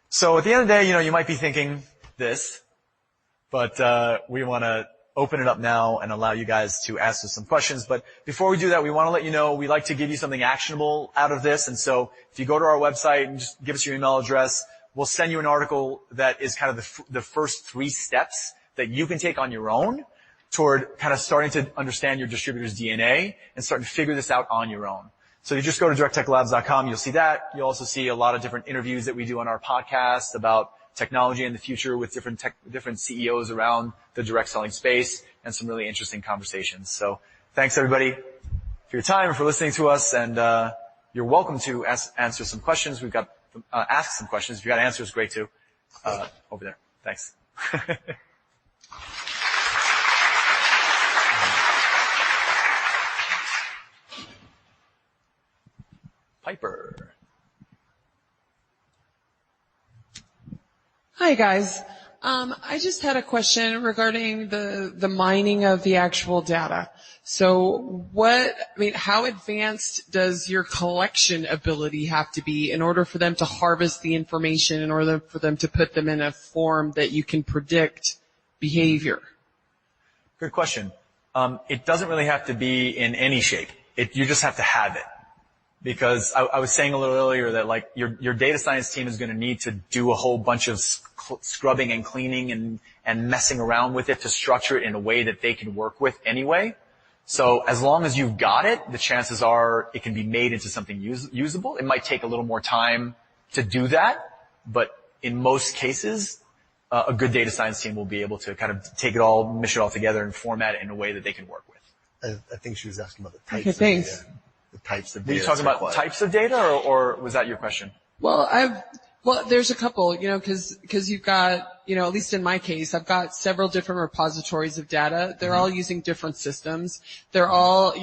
[SPEAKER 2] So at the end of the day, you might be thinking this, but we want to open it up now and allow you guys to ask us some questions. But before we do that, we want to let you know we like to give you something actionable out of this. And so if you go to our website and just give us your email address, we'll send you an article that is kind of the first 3 steps that you can take on your own toward kind of starting to understand your distributor's DNA and starting to figure this out on your own. So you just go to directtechlabs.com, you'll see that. You'll also see a lot of different interviews that we do on our podcast about technology in the future with different CEOs around the direct selling space and some really interesting conversations. So thanks everybody for your time and for listening to us, and you're welcome to answer some questions. We've got ask some questions. If you got answers, great too. Over there. Thanks. Piper.
[SPEAKER 4] Hi, guys. I just had a question regarding the mining of the actual data. So how advanced does your collection ability have to be in order for them to harvest the information, in order for them to put them in a form that you can predict behavior?
[SPEAKER 2] Good question. It doesn't really have to be in any shape. You just have to have it. Because I was saying a little earlier that like your data science team is going to need to do a whole bunch of scrubbing and cleaning and messing around with it to structure it in a way that they can work with anyway. So as long as you've got it, the chances are it can be made into something usable. It might take a little more time to do that, but in most cases, a good data science team will be able to kind of take it all, mesh it all together and format it in a way that they can work with.
[SPEAKER 3] I think she was asking about the types
[SPEAKER 4] Okay,
[SPEAKER 3] of
[SPEAKER 4] thanks.
[SPEAKER 3] data. The types of data.
[SPEAKER 2] Were you talking about types of data, or was that your question?
[SPEAKER 4] Well, there's a couple, cause you've got, at least in my case, I've got several different repositories of data. They're all using different systems. They're all,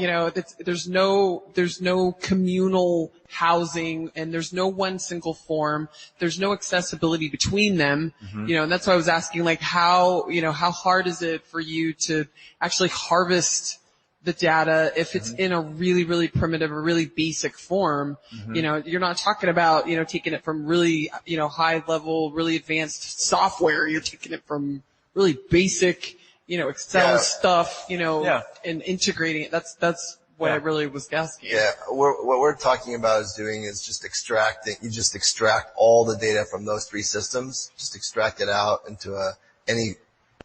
[SPEAKER 4] there's no communal housing, and there's no one single form. There's no accessibility between them. And that's why I was asking, like, how hard is it for you to actually harvest the data if it's in a really, really primitive or really basic form? You're not talking about, taking it from really, high level, really advanced software. You're taking it from really basic, Excel stuff, and integrating it. That's what I really was asking.
[SPEAKER 3] Yeah. What we're talking about is just extracting. You just extract all the data from those 3 systems. Just extract it out into any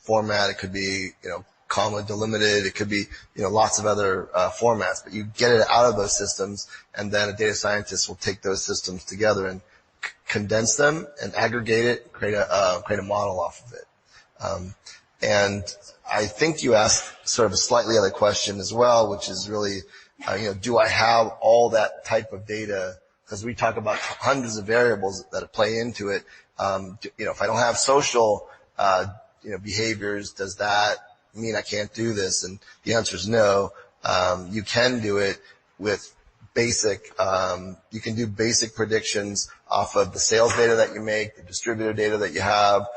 [SPEAKER 3] format. It could be, comma delimited. It could be, lots of other formats, but you get it out of those systems, and then a data scientist will take those systems together and condense them and aggregate it, create a model off of it. And I think you asked sort of a slightly other question as well, which is really, do I have all that type of data? Because we talk about hundreds of variables that play into it. If I don't have social, behaviors, does that mean I can't do this? And the answer is no. You can do it with basic, you can do basic predictions off of the sales data that you make, the distributor data that you have.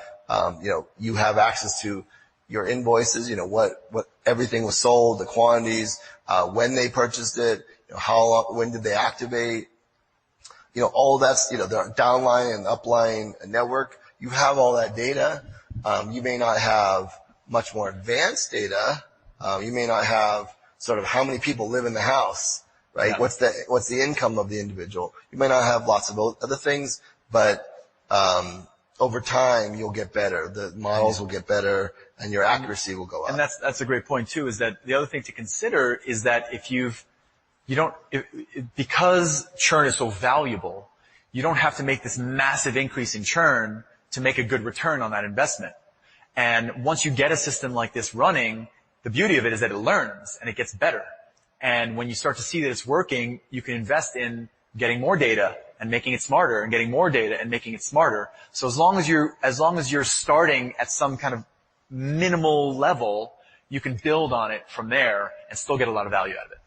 [SPEAKER 3] You have access to your invoices, what everything was sold, the quantities, when they purchased it, when did they activate, all that's, the downline and upline network. You have all that data. You may not have much more advanced data. You may not have sort of how many people live in the house, right? Yeah. What's the income of the individual? You may not have lots of other things, but over time you'll get better. The models will get better, and your accuracy will go up.
[SPEAKER 2] And that's a great point too, is that the other thing to consider is that because churn is so valuable, you don't have to make this massive increase in churn to make a good return on that investment. And once you get a system like this running, the beauty of it is that it learns and it gets better. And when you start to see that it's working, you can invest in getting more data and making it smarter, and getting more data and making it smarter. So as long as you're starting at some kind of minimal level, you can build on it from there and still get a lot of value out of it.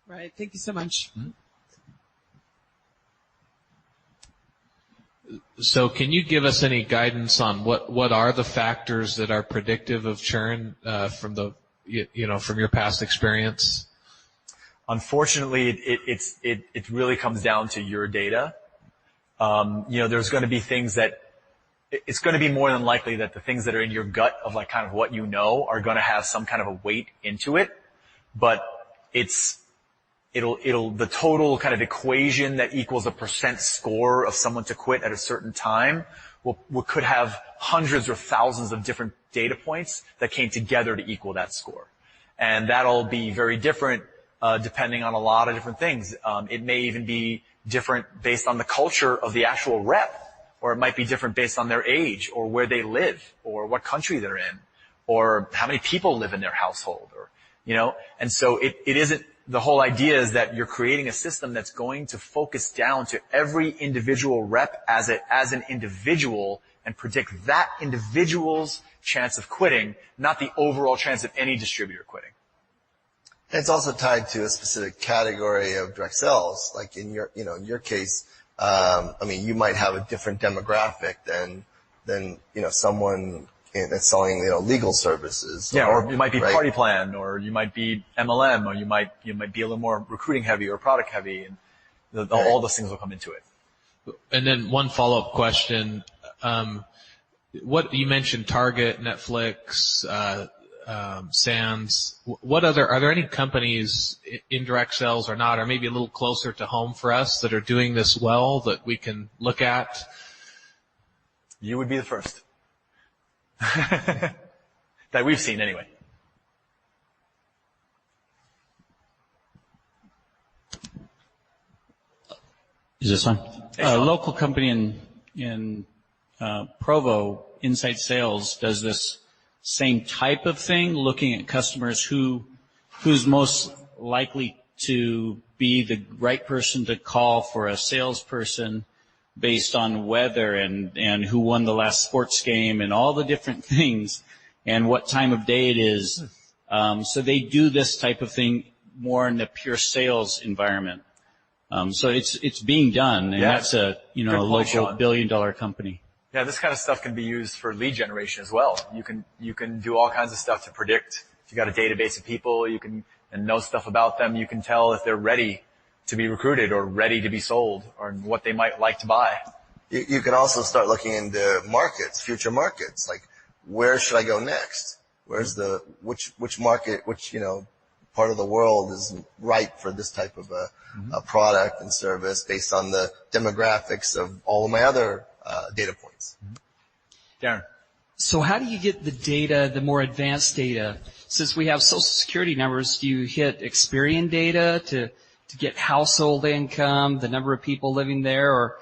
[SPEAKER 4] Right. Thank you so much.
[SPEAKER 2] Mm-hmm.
[SPEAKER 5] So can you give us any guidance on what are the factors that are predictive of churn from your past experience?
[SPEAKER 2] Unfortunately, it really comes down to your data. There's going to be things that it's going to be more than likely that the things that are in your gut of like kind of what you know are going to have some kind of a weight into it, but the total kind of equation that equals a % score of someone to quit at a certain time could have hundreds or thousands of different data points that came together to equal that score. And that'll be very different depending on a lot of different things. It may even be different based on the culture of the actual rep, or it might be different based on their age, or where they live, or what country they're in, or how many people live in their household, and so it isn't. The whole idea is that you're creating a system that's going to focus down to every individual rep as an individual and predict that individual's chance of quitting, not the overall chance of any distributor quitting.
[SPEAKER 3] It's also tied to a specific category of direct sales. Like in your case, you might have a different demographic than someone that's selling, legal services.
[SPEAKER 2] Yeah, or you might be party plan, or you might be MLM, or you might be a little more recruiting heavy or product heavy, and all those things will come into it.
[SPEAKER 5] And then one follow-up question. What you mentioned, Target, Netflix, Sands. Are there any companies in direct sales or not, or maybe a little closer to home for us that are doing this well that we can look at?
[SPEAKER 2] You would be the first. That we've seen anyway.
[SPEAKER 6] Is this on? A local company in Provo, Insight Sales, does this same type of thing, looking at customers who's most likely to be the right person to call for a salesperson based on weather and who won the last sports game and all the different things and what time of day it is. So they do this type of thing more in the pure sales environment. So it's being done, and that's a local $1 billion company.
[SPEAKER 2] Yeah, this kind of stuff can be used for lead generation as well. You can do all kinds of stuff to predict. If you got a database of people, and know stuff about them, you can tell if they're ready to be recruited or ready to be sold, or what they might like to buy.
[SPEAKER 3] You can also start looking into markets, future markets, like where should I go next? Where's which market, part of the world is ripe for this type of a product and service based on the demographics of all of my other data points.
[SPEAKER 2] Darren.
[SPEAKER 7] So how do you get the data, the more advanced data? Since we have Social Security numbers, do you hit Experian data to get household income, the number of people living there, or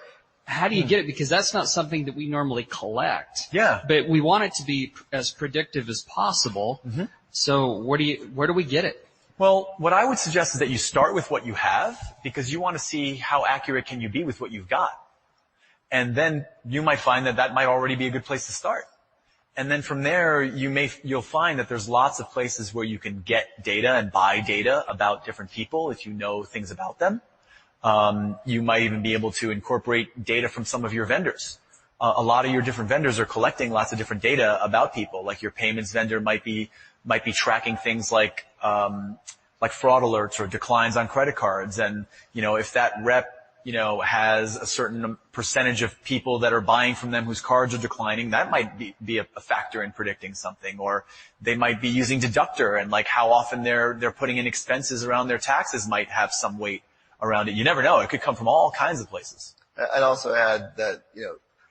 [SPEAKER 7] how do you get it? Because that's not something that we normally collect.
[SPEAKER 2] Yeah.
[SPEAKER 7] But we want it to be as predictive as possible. Mm-hmm. So where do we get it?
[SPEAKER 2] Well, what I would suggest is that you start with what you have, because you want to see how accurate can you be with what you've got. And then you might find that might already be a good place to start. And then from there, you'll find that there's lots of places where you can get data and buy data about different people if you know things about them. You might even be able to incorporate data from some of your vendors. A lot of your different vendors are collecting lots of different data about people. Like your payments vendor might be tracking things like fraud alerts or declines on credit cards. And, if that rep, has a certain percentage of people that are buying from them whose cards are declining, that might be a factor in predicting something. Or they might be using deductor, and like how often they're putting in expenses around their taxes might have some weight around it. You never know. It could come from all kinds of places.
[SPEAKER 3] I'd also add that,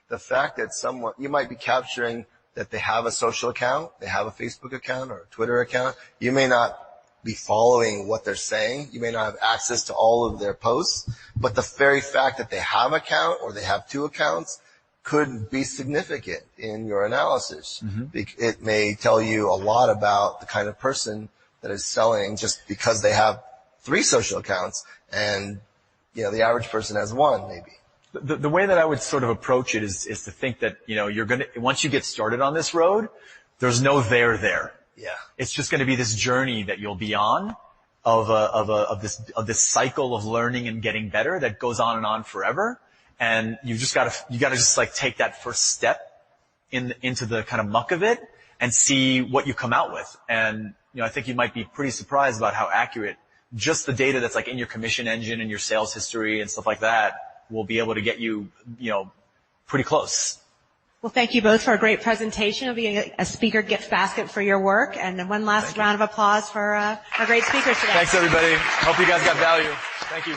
[SPEAKER 3] the fact that you might be capturing that they have a social account, they have a Facebook account or a Twitter account. You may not be following what they're saying. You may not have access to all of their posts, but the very fact that they have an account or they have 2 accounts could be significant in your analysis. It may tell you a lot about the kind of person that is selling just because they have 3 social accounts and, you know, the average person has 1 maybe.
[SPEAKER 2] The way that I would sort of approach it is to think that, you know, once you get started on this road, there's no there.
[SPEAKER 3] Yeah.
[SPEAKER 2] It's just going to be this journey that you'll be on of this cycle of learning and getting better that goes on and on forever. And you gotta just like take that first step into the kind of muck of it and see what you come out with. And, you know, I think you might be pretty surprised about how accurate just the data that's like in your commission engine and your sales history and stuff like that will be able to get you, you know, pretty close.
[SPEAKER 1] Well, thank you both for a great presentation of being a speaker gift basket for your work. And one last round of applause for our great speakers today.
[SPEAKER 2] Thanks, everybody. Hope you guys got value. Thank you.